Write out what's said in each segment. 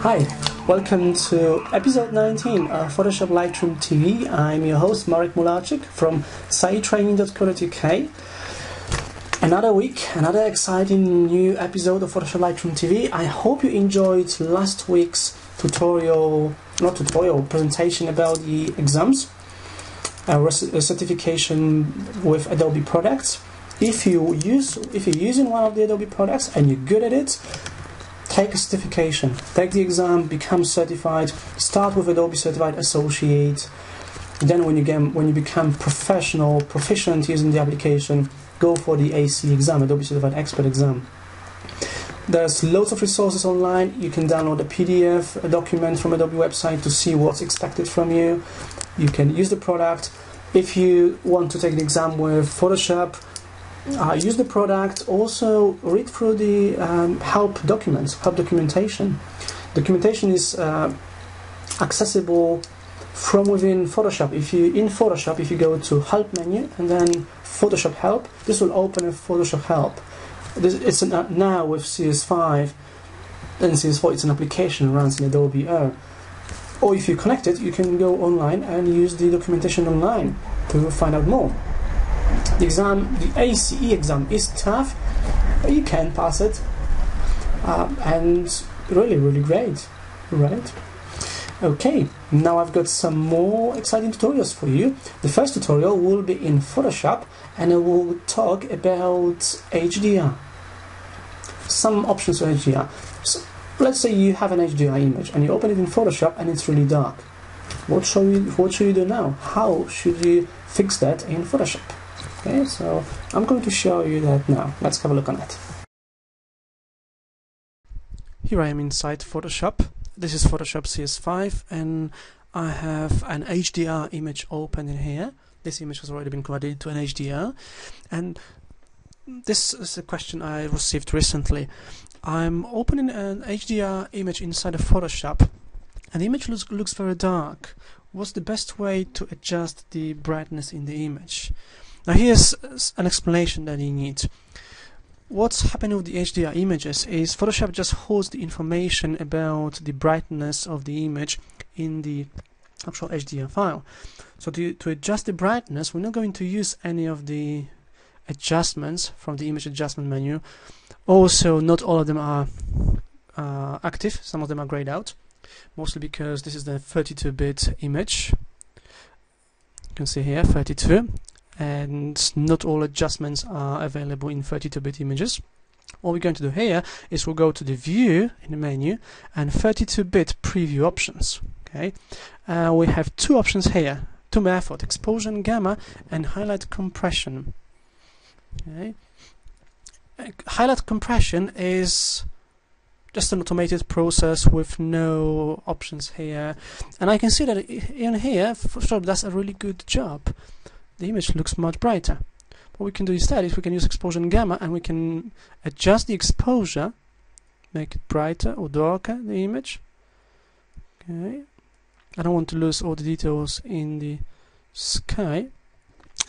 Hi, welcome to episode 19 of Photoshop Lightroom TV. I'm your host Marek Mularczyk from sitetraining.co.uk. Another week, another exciting new episode of Photoshop Lightroom TV. I hope you enjoyed last week's presentation about the exams, a certification with Adobe products. If you're using one of the Adobe products and you're good at it, take a certification, take the exam, become certified, start with Adobe Certified Associate. Then when you become proficient using the application, go for the AC exam, Adobe Certified Expert exam. There's loads of resources online. You can download a PDF, a document from Adobe website to see what's expected from you. You can use the product. If you want to take the exam with Photoshop, use the product. Also read through the help documentation. Documentation is accessible from within Photoshop. If you go to Help menu and then Photoshop Help, this will open a Photoshop Help. It's now with CS5 and CS4. It's an application, runs in Adobe Air. Or if you connect it, you can go online and use the documentation online to find out more. The exam, the ACE exam, is tough, but you can pass it, and really great, right? Okay, now I've got some more exciting tutorials for you. The first tutorial will be in Photoshop, and I will talk about HDR. Some options for HDR. So, let's say you have an HDR image and you open it in Photoshop and it's really dark. What should you do now? How should you fix that in Photoshop? Okay, so I'm going to show you that now. Let's have a look on it. Here I am inside Photoshop. This is Photoshop CS5 and I have an HDR image open in here. This image has already been converted to an HDR, and this is a question I received recently. I'm opening an HDR image inside of Photoshop and the image looks very dark. What's the best way to adjust the brightness in the image? Now here's an explanation that you need. What's happening with the HDR images is Photoshop just holds the information about the brightness of the image in the actual HDR file. So to adjust the brightness, we're not going to use any of the adjustments from the image adjustment menu. Also, not all of them are active. Some of them are grayed out, mostly because this is the 32-bit image. You can see here 32, and not all adjustments are available in 32-bit images. What we're going to do here is we'll go to the View in the menu and 32-bit preview options. Okay, we have two options here, two methods: exposure and gamma and highlight compression. Okay. Highlight compression is just an automated process with no options here, and I can see that in here Photoshop does a really good job. The image looks much brighter. What we can do instead is we can use exposure and gamma, and we can adjust the exposure, make it brighter or darker, the image. Okay, I don't want to lose all the details in the sky.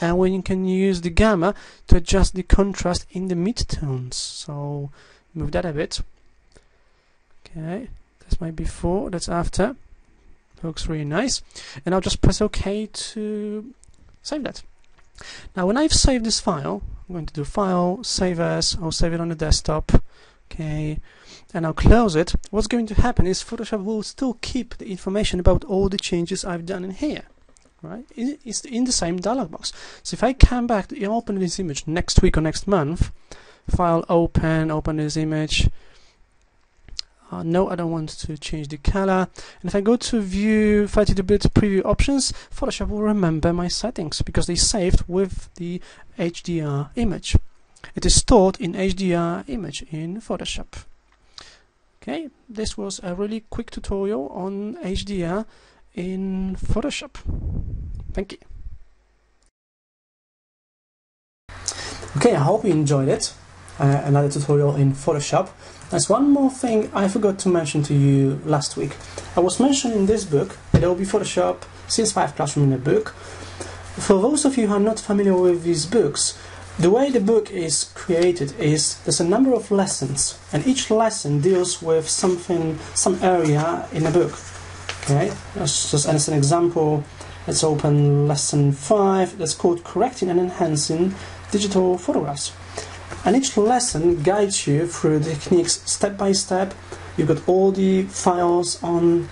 And we can use the gamma to adjust the contrast in the midtones. So move that a bit. Okay, that's my before, that's after. Looks really nice. And I'll just press OK to save that. Now when I've saved this file, I'm going to do File, Save As. I'll save it on the desktop. Okay, and I'll close it. What's going to happen is Photoshop will still keep the information about all the changes I've done in here. Right? It's in the same dialog box. So if I come back to open this image next week or next month, File, open this image. No, I don't want to change the color. And if I go to View 32-bit preview options, Photoshop will remember my settings because they saved with the HDR image. It is stored in HDR image in Photoshop. Okay, this was a really quick tutorial on HDR in Photoshop. Thank you. Okay, I hope you enjoyed it. Another tutorial in Photoshop. There's one more thing I forgot to mention to you last week. I was mentioning this book, Adobe Photoshop CS5 Classroom in a Book. For those of you who are not familiar with these books, the way the book is created is there's a number of lessons, and each lesson deals with something, some area in the book. Okay, just as an example, let's open lesson 5. That's called Correcting and Enhancing Digital Photographs. And each lesson guides you through the techniques step by step. You've got all the files on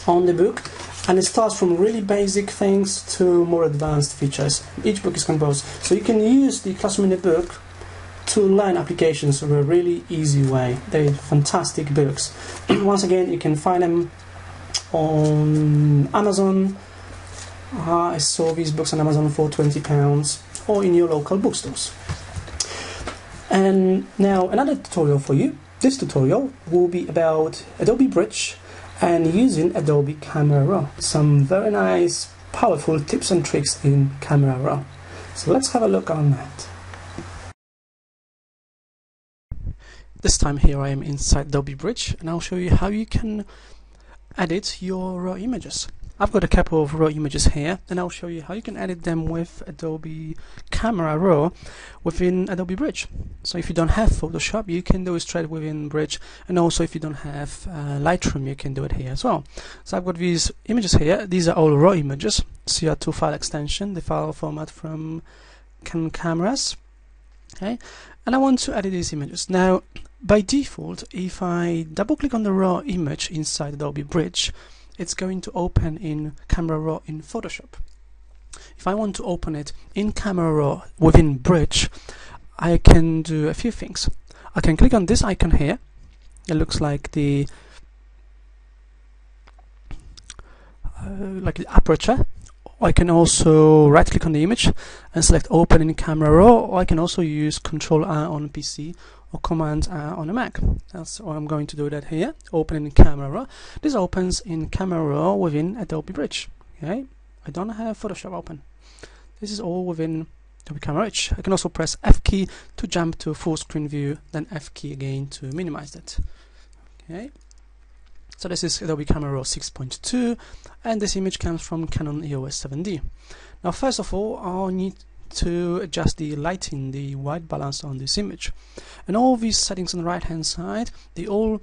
the book, and it starts from really basic things to more advanced features. Each book is composed, so you can use the Classroom in the book to learn applications in a really easy way. They're fantastic books. Once again, you can find them on Amazon. I saw these books on Amazon for £20, or in your local bookstores. And now another tutorial for you. This tutorial will be about Adobe Bridge and using Adobe Camera Raw. Some very nice, powerful tips and tricks in Camera Raw. So let's have a look on that. This time here I am inside Adobe Bridge, and I'll show you how you can edit your raw images. I've got a couple of raw images here, and I'll show you how you can edit them with Adobe Camera Raw within Adobe Bridge. So if you don't have Photoshop, you can do it straight within Bridge, and also if you don't have Lightroom, you can do it here as well. So I've got these images here. These are all raw images, CR2 file extension, the file format from Canon cameras. Okay, and I want to edit these images. Now, by default, if I double click on the raw image inside Adobe Bridge, it's going to open in Camera Raw in Photoshop. If I want to open it in Camera Raw within Bridge, I can do a few things. I can click on this icon here. It looks like the aperture. I can also right click on the image and select Open in Camera Raw, or I can also use Control-R on PC or Command-R on a Mac. That's what I'm going to do that here. Open in Camera Raw. This opens in Camera Raw within Adobe Bridge. Okay, I don't have Photoshop open. This is all within Adobe Camera Bridge. I can also press F key to jump to full screen view, then F key again to minimize that. Okay. So this is Adobe Camera Raw 6.2, and this image comes from Canon EOS 7D. Now, first of all, I'll need to adjust the lighting, the white balance on this image. And all these settings on the right hand side, they all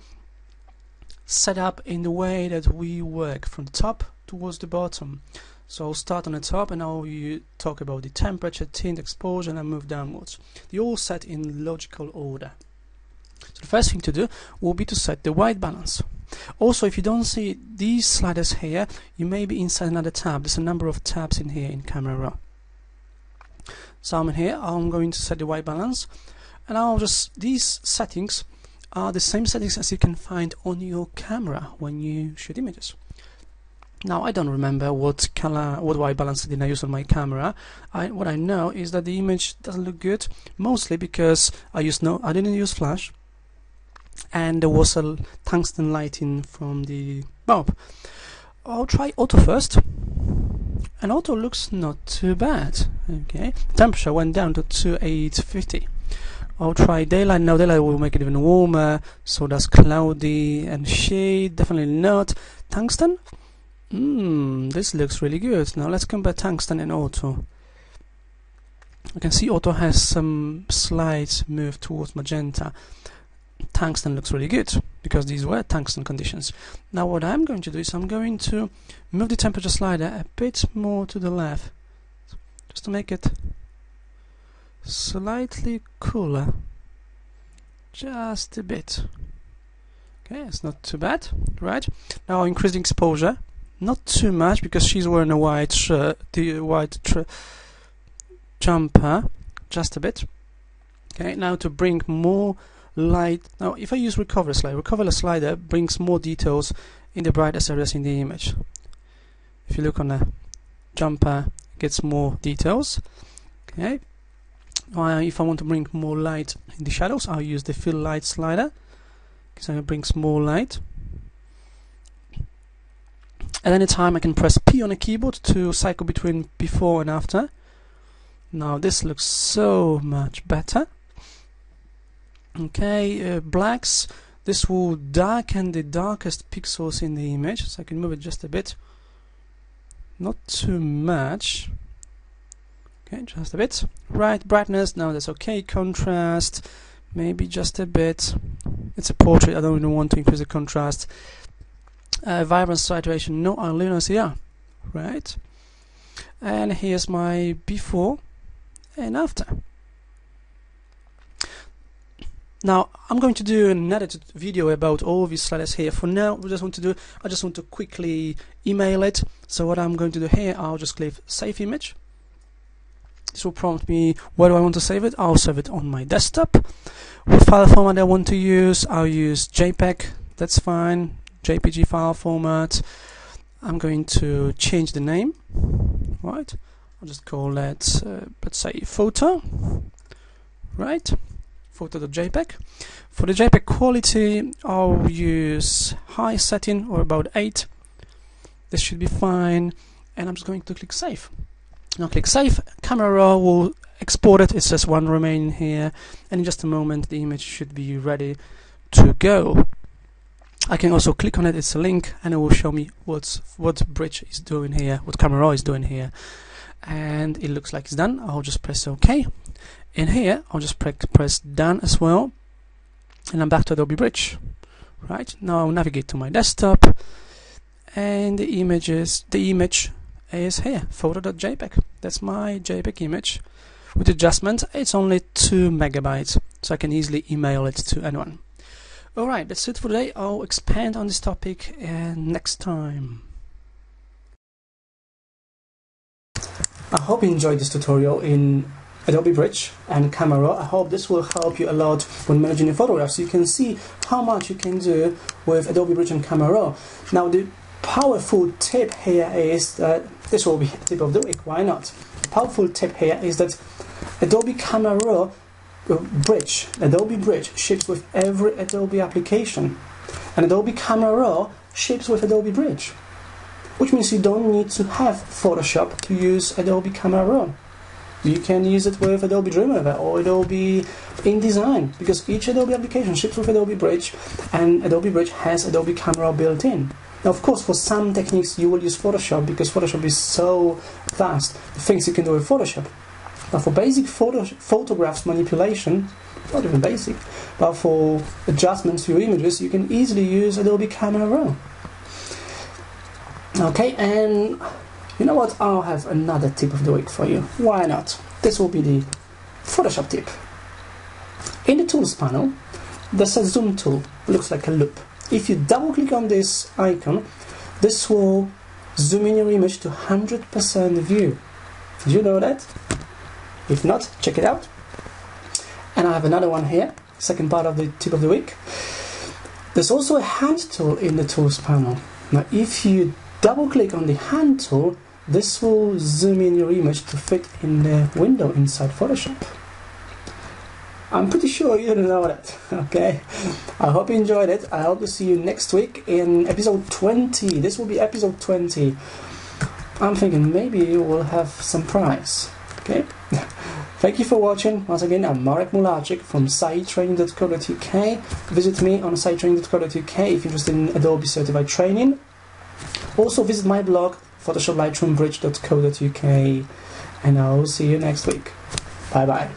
set up in the way that we work from the top towards the bottom. So I'll start on the top, and I'll talk about the temperature, tint, exposure, and I move downwards. They all set in logical order. So the first thing to do will be to set the white balance. Also, if you don't see these sliders here, you may be inside another tab. There's a number of tabs in here in Camera Raw. So I'm in here, I'm going to set the white balance, and these settings are the same settings as you can find on your camera when you shoot images. Now, I don't remember what white balance did I use on my camera. What I know is that the image doesn't look good, mostly because I didn't use flash, and there was a tungsten lighting from the bulb. I'll try auto first, and auto looks not too bad. Okay, temperature went down to 2850. I'll try daylight. Now daylight will make it even warmer, so that's cloudy and shade, definitely not. Tungsten? This looks really good. Now let's compare tungsten and auto. I can see auto has some slight move towards magenta. Tungsten looks really good because these were tungsten conditions. Now what I'm going to do is I'm going to move the temperature slider a bit more to the left, just to make it slightly cooler, just a bit. Okay, it's not too bad. Right, now I'll increase the exposure, not too much because she's wearing a white shirt, the white jumper, just a bit. Okay, now to bring more light. Now if I use recover slider brings more details in the brightest areas in the image. If you look on the jumper, it gets more details. Okay. If I want to bring more light in the shadows, I'll use the fill light slider, so it brings more light. At any time I can press P on the keyboard to cycle between before and after. Now this looks so much better. Okay, blacks, this will darken the darkest pixels in the image, so I can move it just a bit, not too much. Okay, just a bit. Right, brightness, now that's okay. Contrast, maybe just a bit. It's a portrait, I don't even want to increase the contrast. Vibrance, saturation, no, I'll leave it here. Right. And here's my before and after. Now I'm going to do an edited video about all these sliders here. For now, I just want to quickly email it. So what I'm going to do here, I'll just click save image. This will prompt me where do I want to save it. I'll save it on my desktop. What file format I want to use, I'll use JPEG, that's fine. JPG file format. I'm going to change the name. Right, I'll just call it let's say photo. Right, photo.jpg. For the JPEG quality, I'll use high setting or about 8. This should be fine, and I'm just going to click save. Now click save. Camera raw will export it. It's just one remaining here, and in just a moment the image should be ready to go. I can also click on it, it's a link, and it will show me what bridge is doing here, what camera raw is doing here. And it looks like it's done. I'll just press OK. In here, I'll just press done as well, and I'm back to Adobe Bridge. Right, now I'll navigate to my desktop, and the image is here, photo.jpg. That's my JPEG image. With adjustment, it's only 2 megabytes, so I can easily email it to anyone. Alright, that's it for today. I'll expand on this topic next time. I hope you enjoyed this tutorial in Adobe Bridge and Camera Raw. I hope this will help you a lot when managing your photographs. You can see how much you can do with Adobe Bridge and Camera Raw. Now the powerful tip here is that, this will be the tip of the week, why not? The powerful tip here is that Adobe Camera Raw Adobe Bridge ships with every Adobe application, and Adobe Camera Raw ships with Adobe Bridge, which means you don't need to have Photoshop to use Adobe Camera Raw. You can use it with Adobe Dreamweaver or Adobe InDesign, because each Adobe application ships with Adobe Bridge, and Adobe Bridge has Adobe Camera Raw built in. Now, of course, for some techniques you will use Photoshop, because Photoshop is so vast, the things you can do with Photoshop. But for basic photographs manipulation, not even basic, but for adjustments to your images, you can easily use Adobe Camera Raw. Okay, and you know what? I'll have another tip of the week for you. Why not? This will be the Photoshop tip. In the Tools panel, there's a zoom tool. It looks like a loop. If you double click on this icon, this will zoom in your image to 100% view. Did you know that? If not, check it out. And I have another one here, second part of the tip of the week. There's also a hand tool in the Tools panel. Now, if you double click on the hand tool, this will zoom in your image to fit in the window inside Photoshop. I'm pretty sure you didn't know that, okay? I hope you enjoyed it. I hope to see you next week in episode 20. This will be episode 20. I'm thinking maybe you will have some prize, okay? Thank you for watching. Once again, I'm Marek Mularczyk from sitetraining.co.uk. Visit me on sitetraining.co.uk if you're interested in Adobe certified training. Also visit my blog, PhotoshopLightroomTV.co.uk, and I'll see you next week. Bye bye.